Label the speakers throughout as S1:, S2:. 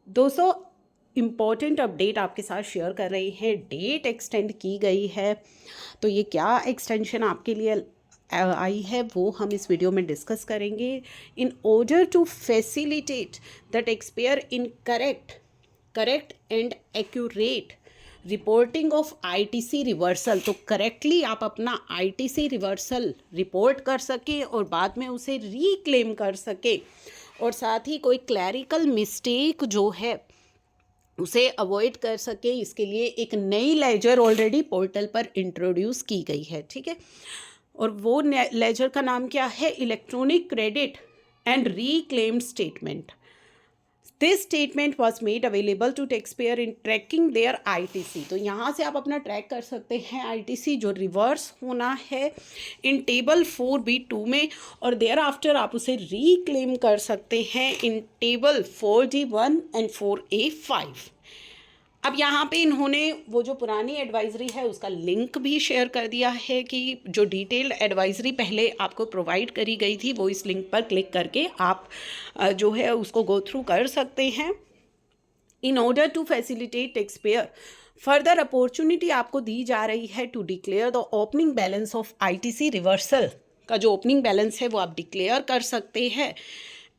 S1: दोस्तों, important update आपके साथ शेयर कर रही है। डेट एक्सटेंड की गई है, तो ये क्या एक्सटेंशन आपके लिए आई है वो हम इस वीडियो में डिस्कस करेंगे। In order to facilitate the tax payer in correct and accurate reporting of ITC reversal, तो करेक्टली आप अपना आईटीसी रिवर्सल रिपोर्ट कर सके और बाद में उसे रीक्लेम कर सके, और साथ ही कोई क्लैरिकल मिस्टेक जो है उसे अवॉइड कर सके, इसके लिए एक नई लेजर ऑलरेडी पोर्टल पर इंट्रोड्यूस की गई है। ठीक है, और वो लेजर का नाम क्या है? Electronic credit and reclaimed statement. This statement was made available to tax payer in tracking their ITC, तो यहाँ से आप अपना ट्रैक कर सकते हैं आईटीसी जो रिवर्स होना है इन टेबल 4B2 में, और देयर आफ्टर आप उसे रीक्लेम कर सकते हैं इन टेबल 4D1 एंड 4A5। अब यहाँ पे इन्होंने वो जो पुरानी एडवाइजरी है उसका लिंक भी शेयर कर दिया है कि जो डिटेल्ड एडवाइजरी पहले आपको प्रोवाइड करी गई थी वो इस लिंक पर क्लिक करके आप जो है उसको गो थ्रू कर सकते हैं। In order to facilitate tax payer further opportunity आपको दी जा रही है to declare the opening balance of ITC reversal का जो ओपनिंग बैलेंस है वो आप डिक्लेयर कर सकते हैं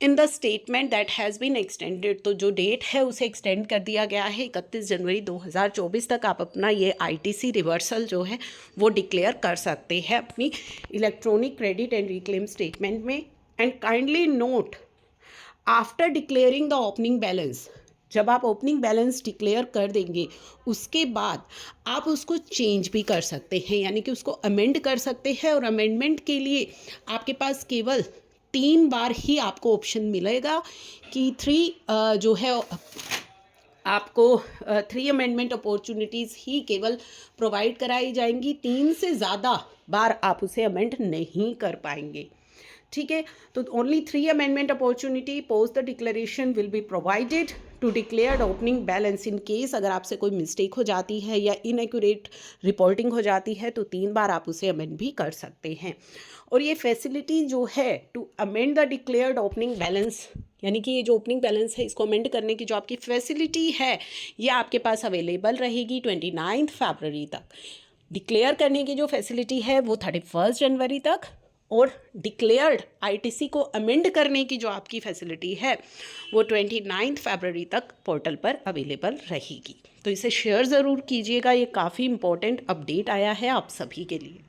S1: in the statement that has been extended, तो जो डेट है उसे एक्सटेंड कर दिया गया है 31 जनवरी 2024 तक आप अपना ये आईटीसी रिवर्सल जो है वो डिक्लेयर कर सकते हैं अपनी electronic credit and reclaim statement में। And kindly note, after declaring the opening balance, जब आप ओपनिंग बैलेंस डिक्लेयर कर देंगे उसके बाद आप उसको चेंज भी कर सकते हैं, यानी कि उसको अमेंड कर सकते हैं, और अमेंडमेंट के लिए आपके पास केवल 3 बार ही आपको ऑप्शन मिलेगा कि 3 जो है आपको 3 अमेंडमेंट अपॉर्चुनिटीज़ ही केवल प्रोवाइड कराई जाएंगी, 3 से ज़्यादा बार आप उसे अमेंड नहीं कर पाएंगे। ठीक है, तो only 3 amendment opportunity post the declaration will be provided to declare the opening balance. In case अगर आपसे कोई मिस्टेक हो जाती है या इनएक्यूरेट रिपोर्टिंग हो जाती है तो 3 बार आप उसे अमेंड भी कर सकते हैं। और ये फैसिलिटी जो है to amend the declared opening balance, यानी कि ये जो ओपनिंग बैलेंस है इसको अमेंड करने की जो आपकी फैसिलिटी है ये आपके पास अवेलेबल रहेगी 29 फरवरी तक। डिक्लेयर करने की जो फैसिलिटी है वो 31 जनवरी तक, और डिक्लेयर्ड आईटीसी को अमेंड करने की जो आपकी फैसिलिटी है वो 29 फरवरी तक पोर्टल पर अवेलेबल रहेगी। तो इसे शेयर ज़रूर कीजिएगा, ये काफ़ी इंपॉर्टेंट अपडेट आया है आप सभी के लिए।